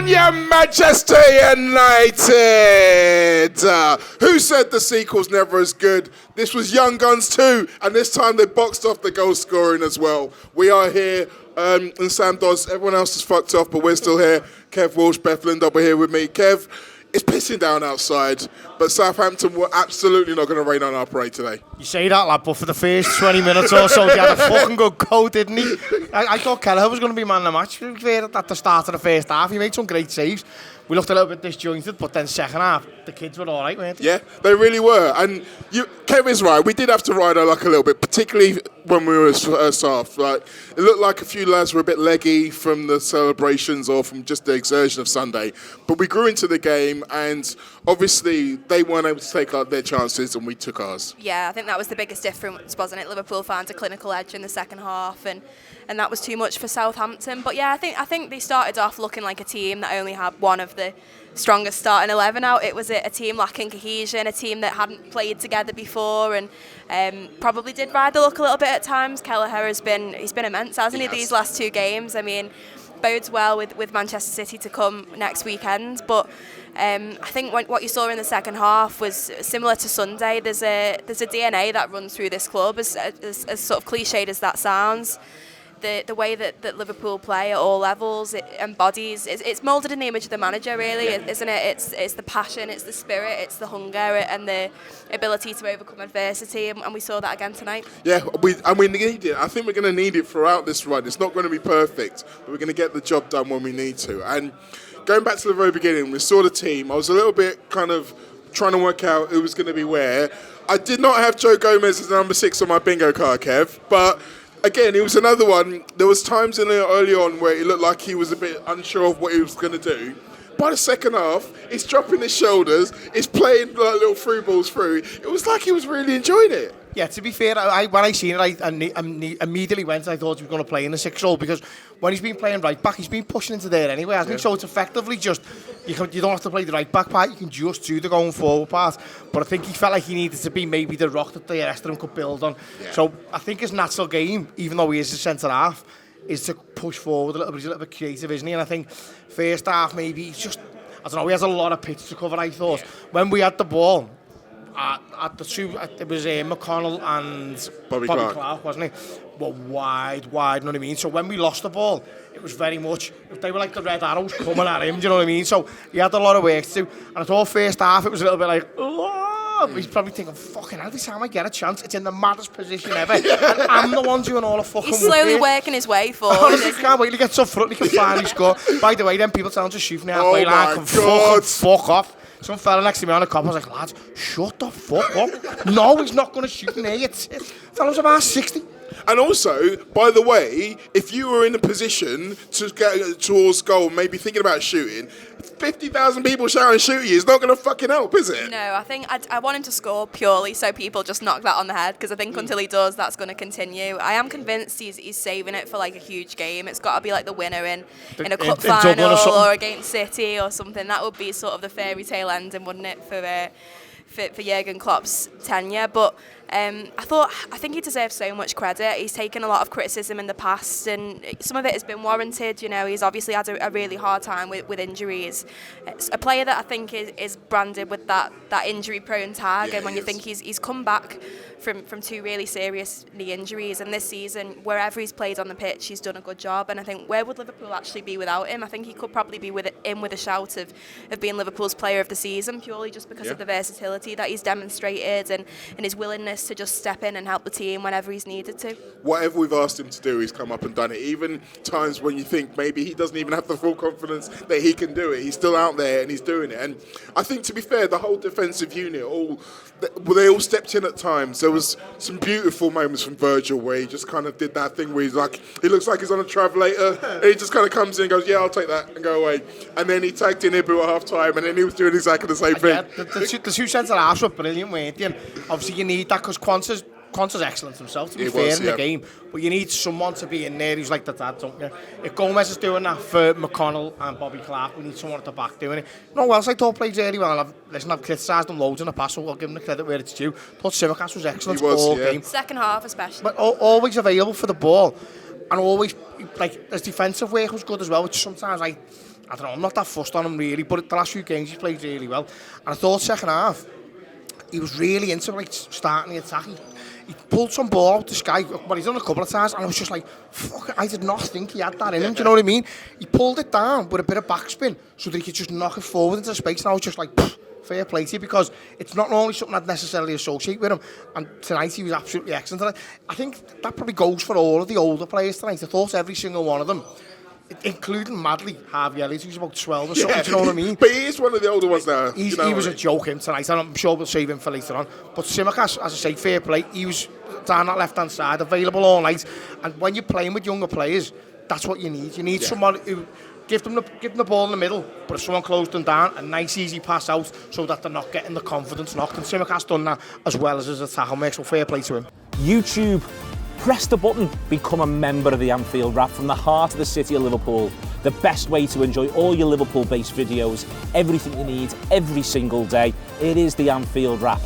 on, you Manchester United! Who said the sequel's never as good? This was Young Guns 2, and this time they boxed off the goal scoring as well. We are here, and Sam Dodds, everyone else is fucked off, but we're still here. Kev, Walsh, Beth, Lindop are here with me. Kev, it's pissing down outside, but Southampton were absolutely not going to rain on our parade today. You say that, lad, but for the first 20 minutes or so, he had a fucking good goal, didn't he? I thought Kelleher was going to be man of the match at the start of the first half. He made some great saves. We looked a little bit disjointed, but then second half, the kids were all right, weren't they? Yeah, they really were. And Kev is right. We did have to ride our luck a little bit, particularly when we were soft. Like, it looked like a few lads were a bit leggy from the celebrations or from just the exertion of Sunday. But we grew into the game, and obviously they weren't able to take their chances, and we took ours. Yeah, I think that was the biggest difference, wasn't it? Liverpool found a clinical edge in the second half, and that was too much for Southampton. But yeah, I think they started off looking like a team that only had one of the strongest starting 11 out. It was a team lacking cohesion, a team that hadn't played together before, and probably did ride the luck a little bit at times. Kelleher he's been immense, hasn't he, these last two games? I mean, bodes well with Manchester City to come next weekend. But I think what you saw in the second half was similar to Sunday. There's a DNA that runs through this club, as sort of cliched as that sounds. The way that Liverpool play at all levels, it embodies, it's moulded in the image of the manager, really, isn't it? It's the passion, it's the spirit, it's the hunger, and the ability to overcome adversity, and we saw that again tonight. Yeah, we need it. I think we're going to need it throughout this run. It's not going to be perfect, but we're going to get the job done when we need to. And going back to the very beginning, we saw the team. I was a little bit kind of trying to work out who was going to be where. I did not have Joe Gomez as number 6 on my bingo card, Kev, but again, it was another one. There was times in there early on where it looked like he was a bit unsure of what he was going to do. By the second half, he's dropping his shoulders, he's playing like little through balls through. It was like he was really enjoying it. Yeah, to be fair, when I seen it, I immediately went, I thought he was going to play in the 6th role, because when he's been playing right back, he's been pushing into there anyway, hasn't he? So it's effectively just, you don't have to play the right back part, you can just do the going forward part. But I think he felt like he needed to be maybe the rock that the rest of them could build on. Yeah. So I think his natural game, even though he is a centre half, is to push forward a little bit. He's a little bit creative, isn't he? And I think first half maybe he's just, I don't know, he has a lot of pitch to cover, I thought. Yeah. When we had the ball, at the two, it was McConnell and Bobby Clark, wasn't it? Well, wide, you know what I mean? So when we lost the ball, it was very much, they were like the red arrows coming at him, do you know what I mean? So he had a lot of work to do. And I thought first half, it was a little bit like, oh, he's probably thinking, fucking hell, every time I get a chance, it's in the maddest position ever. And I'm the one doing all the fucking work. He's slowly working his way forward. Honestly, can't wait to get up front, he can finally score. By the way, then people tell him to shoot me halfway, I can fuck off. Some fella next to me on the cop, I was like, lads, shut the fuck up. No, he's not going to shoot in here. Fella's about 60. And also, by the way, if you were in a position to get towards goal, maybe thinking about shooting, 50,000 people shouting shoot you is not going to fucking help, is it? No, I think I want him to score purely so people just knock that on the head, because I think until he does, that's going to continue. I am convinced he's saving it for like a huge game. It's got to be like the winner in a cup final or against City or something. That would be sort of the fairy tale ending, wouldn't it, for Jurgen Klopp's tenure. But I think he deserves so much credit. He's taken a lot of criticism in the past, and some of it has been warranted. You know, he's obviously had a really hard time with injuries. It's a player that I think is branded with that injury-prone tag, and when you think he's come back from two really serious knee injuries, and this season, wherever he's played on the pitch, he's done a good job. And I think, where would Liverpool actually be without him? I think he could probably be with a shout of being Liverpool's player of the season, purely just because of the versatility that he's demonstrated and his willingness to just step in and help the team whenever he's needed to. Whatever we've asked him to do, he's come up and done it. Even times when you think maybe he doesn't even have the full confidence that he can do it, he's still out there and he's doing it. And I think, to be fair, the whole defensive unit, they all stepped in at times. There was some beautiful moments from Virgil where he just kind of did that thing where he's like, he looks like he's on a travelator, and he just kind of comes in and goes, yeah, I'll take that, and go away. And then he tagged in Ibu at half time, and then he was doing exactly the same thing. Yeah, the two centre-halves were brilliant, weren't they? And obviously you need that, because Quanta's excellent himself, to be fair, in the game. But you need someone to be in there who's like the dad, don't you? If Gomez is doing that for McConnell and Bobby Clark, we need someone at the back doing it. You know, else I thought played really well. I've criticised them loads in the past, so I'll give him the credit where it's due. I thought Tsimikas was excellent all game. Second half especially. But always available for the ball. And always, like, his defensive work was good as well, which sometimes I don't know, I'm not that fussed on him really, but the last few games he's played really well. And I thought second half, he was really into like starting the attack. He pulled some ball out the sky, but he's done a couple of times, and I was just like, fuck it, I did not think he had that in him, do you know what I mean? He pulled it down with a bit of backspin so that he could just knock it forward into space, and I was just like, fair play to you, because it's not only something I'd necessarily associate with him, and tonight he was absolutely excellent. And I think that probably goes for all of the older players tonight. I thought every single one of them, including Madley, Harvey Elliott, who's about 12 or something, do you know what I mean? But he is one of the older ones now. He was a joke him tonight, and I'm sure we'll save him for later on. But Tsimikas, as I say, fair play, he was down that left-hand side, available all night. And when you're playing with younger players, that's what you need. You need someone who give them the ball in the middle, but if someone closed them down, a nice easy pass out so that they're not getting the confidence knocked. And Tsimikas done that as well as a tackle make, so fair play to him. YouTube, press the button, become a member of the Anfield Wrap from the heart of the city of Liverpool. The best way to enjoy all your Liverpool-based videos, everything you need, every single day. It is the Anfield Wrap.